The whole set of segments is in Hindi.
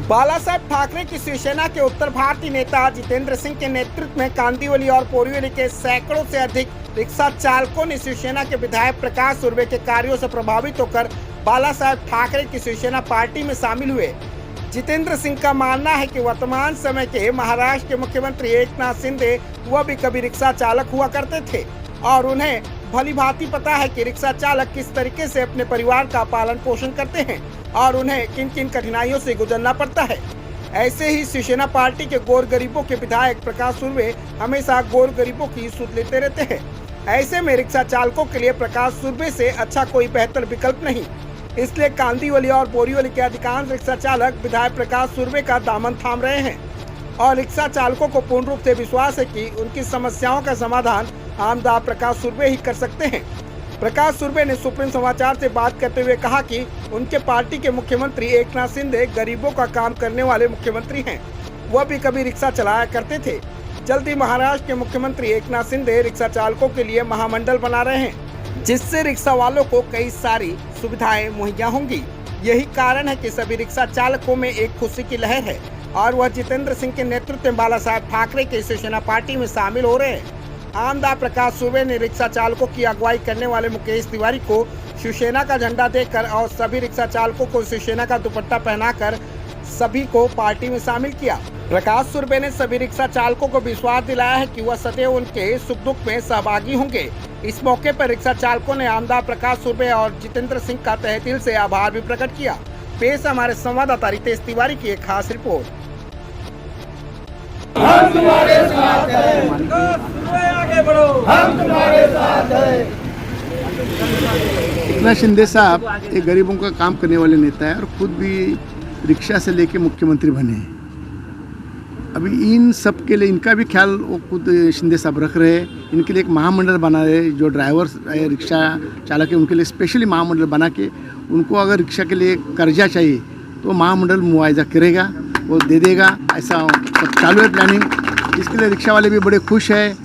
बाला साहेब ठाकरे की शिवसेना के उत्तर भारतीय नेता जितेंद्र सिंह के नेतृत्व में कांदिवली और बोरीवली के सैकड़ों से अधिक रिक्शा चालकों ने शिवसेना के विधायक प्रकाश सुर्वे के कार्यों से प्रभावित होकर बाला साहेब ठाकरे की शिवसेना पार्टी में शामिल हुए। जितेंद्र सिंह का मानना है कि वर्तमान समय के महाराष्ट्र के मुख्यमंत्री एकनाथ शिंदे वह भी कभी रिक्शा चालक हुआ करते थे और उन्हें भली भांति पता है कि रिक्शा चालक किस तरीके से अपने परिवार का पालन पोषण करते हैं और उन्हें किन किन कठिनाइयों से गुजरना पड़ता है। ऐसे ही शिवसेना पार्टी के गौर गरीबों के विधायक प्रकाश सुर्वे हमेशा गौर गरीबों की सुध लेते रहते हैं। ऐसे में रिक्शा चालकों के लिए प्रकाश सुर्वे से अच्छा कोई बेहतर विकल्प नहीं, इसलिए कांदिवली और बोरीवली के अधिकांश रिक्शा चालक विधायक प्रकाश सुर्वे का दामन थाम रहे हैं और रिक्शा चालकों को पूर्ण रूप से विश्वास है कि उनकी समस्याओं का समाधान आमदार प्रकाश सुर्वे ही कर सकते हैं। प्रकाश सुर्वे ने सुप्रीम समाचार से बात करते हुए कहा कि उनके पार्टी के मुख्यमंत्री एकनाथ शिंदे गरीबों का काम करने वाले मुख्यमंत्री हैं। वह भी कभी रिक्शा चलाया करते थे। जल्दी महाराष्ट्र के मुख्यमंत्री एकनाथ शिंदे रिक्शा चालकों के लिए महामंडल बना रहे हैं, जिससे रिक्शा वालों को कई सारी सुविधाएं मुहैया होंगी। यही कारण है कि सभी रिक्शा चालकों में एक खुशी की लहर है और वह जितेंद्र सिंह के नेतृत्व में बाला साहेब ठाकरे के शिवसेना पार्टी में शामिल हो रहे हैं। आमदार प्रकाश सुर्वे ने रिक्शा चालकों की अगुवाई करने वाले मुकेश तिवारी को शिवसेना का झंडा देकर और सभी रिक्शा चालकों को शिवसेना का दुपट्टा पहनाकर सभी को पार्टी में शामिल किया। प्रकाश सुर्वे ने सभी रिक्शा चालकों को विश्वास दिलाया है कि वह सदैव उनके सुख दुख में सहभागी होंगे। इस मौके पर रिक्शा चालकों ने आमदार प्रकाश सुर्वे और जितेंद्र सिंह का तहे दिल से आभार भी प्रकट किया। पेश हमारे संवाददाता रितेश तिवारी की एक खास रिपोर्ट। हम तुम्हारे साथ हैं, आगे बढ़ो, हम तुम्हारे साथ हैं। एकनाथ शिंदे साहब एक गरीबों का काम करने वाले नेता है और खुद भी रिक्शा से लेके मुख्यमंत्री बने हैं। अभी इन सब के लिए इनका भी ख्याल वो खुद शिंदे साहब रख रहे हैं। इनके लिए एक महामंडल बना रहे हैं। जो ड्राइवर रिक्शा चालक है उनके लिए स्पेशली महामंडल बना के उनको अगर रिक्शा के लिए कर्जा चाहिए तो महामंडल मुआवजा करेगा, वो दे देगा। ऐसा सब चालू है प्लानिंग। इसके लिए रिक्शा वाले भी बड़े खुश है।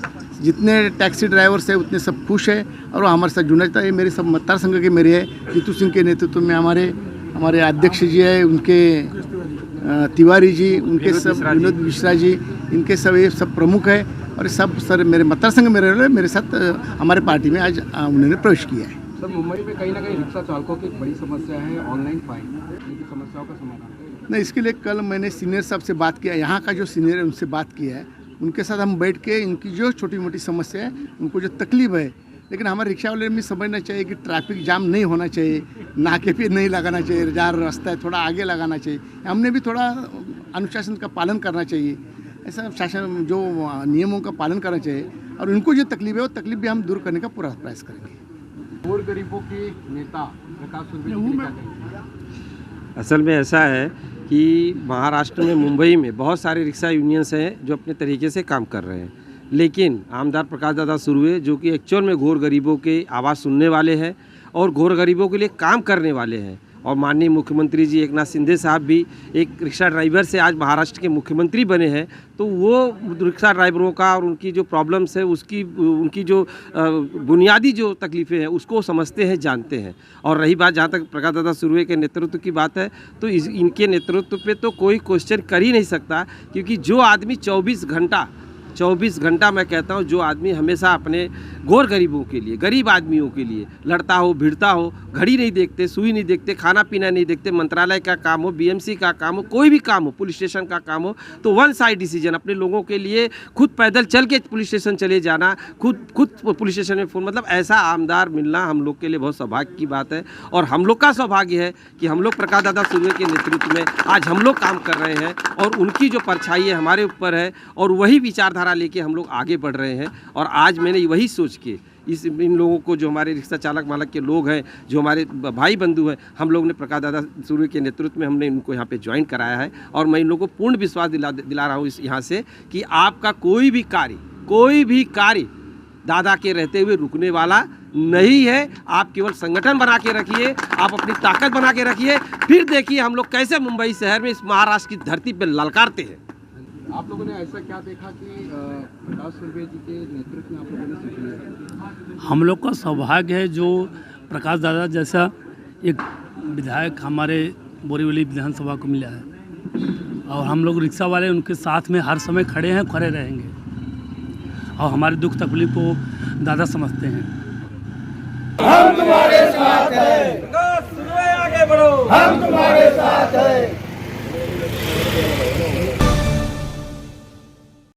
जितने टैक्सी ड्राइवर्स है उतने सब खुश है और वो हमारे साथ जुड़ना चाहता है। ये मेरे सब मतदार संघ के मेरे है। जीतू सिंह के नेतृत्व में हमारे अध्यक्ष जी है, उनके तिवारी जी, उनके सब विनोद मिश्रा जी, इनके सब ये सब प्रमुख है और ये सब सर मेरे मतदार संघ मेरे साथ हमारे पार्टी में आज उन्होंने प्रवेश किया है। सर, मुंबई में कहीं ना कहीं रिक्शा चालकों की बड़ी समस्या है ऑनलाइन फाइन। इनकी समस्याओं का समाधान नहीं, इसके लिए कल मैंने सीनियर साहब से बात किया, यहाँ का जो सीनियर है उनसे बात किया है। उनके साथ हम बैठ के इनकी जो छोटी मोटी समस्या है, उनको जो तकलीफ है, लेकिन हमारे रिक्शा वाले में समझना चाहिए कि ट्रैफिक जाम नहीं होना चाहिए, नाके पे नहीं लगाना चाहिए, जहाँ रास्ता है थोड़ा आगे लगाना चाहिए। हमने भी थोड़ा अनुशासन का पालन करना चाहिए। ऐसा शासन जो नियमों का पालन करना चाहिए और उनको जो तकलीफ है वो तकलीफ भी हम दूर करने का पूरा प्रयास करेंगे। और गरीबों के नेता प्रकाश सुर्वे जी क्या कहेंगे? असल में ऐसा है कि महाराष्ट्र में मुंबई में बहुत सारे रिक्शा यूनियंस हैं जो अपने तरीके से काम कर रहे हैं, लेकिन आमदार प्रकाश दादा सुर्वे जो कि एक्चुअल में घोर गरीबों के आवाज़ सुनने वाले हैं और घोर गरीबों के लिए काम करने वाले हैं। और माननीय मुख्यमंत्री जी एकनाथ शिंदे साहब भी एक रिक्शा ड्राइवर से आज महाराष्ट्र के मुख्यमंत्री बने हैं, तो वो रिक्शा ड्राइवरों का और उनकी जो प्रॉब्लम्स है उनकी जो बुनियादी जो तकलीफ़ें हैं उसको समझते हैं, जानते हैं। और रही बात जहाँ तक प्रकाश दादा सुर्वे के नेतृत्व की बात है, तो इनके नेतृत्व पे तो कोई क्वेश्चन कर ही नहीं सकता, क्योंकि जो आदमी 24 घंटा मैं कहता हूँ, जो आदमी हमेशा अपने गौर गरीबों के लिए, गरीब आदमियों के लिए लड़ता हो, भिड़ता हो, घड़ी नहीं देखते, सुई नहीं देखते, खाना पीना नहीं देखते, मंत्रालय का काम हो, बीएमसी का काम हो, कोई भी काम हो, पुलिस स्टेशन का काम हो, तो वन साइड डिसीजन अपने लोगों के लिए खुद पैदल चल के पुलिस स्टेशन चले जाना, खुद पुलिस स्टेशन में फ़ोन, मतलब ऐसा आमदार मिलना हम लोग के लिए बहुत सौभाग्य की बात है। और हम लोग का सौभाग्य है कि हम लोग प्रकाश दादा सुर्वे के नेतृत्व में आज हम लोग काम कर रहे हैं और उनकी जो परछाई है हमारे ऊपर है और वही विचारधारा लेके हम लोग आगे बढ़ रहे हैं। और आज मैंने वही सोच के इन लोगों को, जो हमारे रिक्शा चालक मालक के लोग हैं, जो हमारे भाई बंधु हैं, हम लोग ने प्रकाश दादा सुर्वे के नेतृत्व में हमने इनको यहाँ पे ज्वाइन कराया है। और मैं इन लोगों को पूर्ण विश्वास दिला रहा हूँ इस यहाँ से कि आपका कोई भी कार्य दादा के रहते हुए रुकने वाला नहीं है। आप केवल संगठन बना के रखिए, आप अपनी ताकत बना के रखिए, फिर देखिए हम लोग कैसे मुंबई शहर में इस महाराष्ट्र की धरती पर ललकारते हैं। आप लोगों ने ऐसा क्या देखा कि प्रकाश सुर्वे जी के नेतृत्व में आप लोगों ने सीखी? हम लोग का सौभाग्य है जो प्रकाश दादा जैसा एक विधायक हमारे बोरीवली विधानसभा को मिला है। और हम लोग रिक्शा वाले उनके साथ में हर समय खड़े हैं, खड़े रहेंगे और हमारे दुख तकलीफ को दादा समझते हैं। हम तुम्हारे साथ हैं। आगे बढ़ो, हम तुम्हारे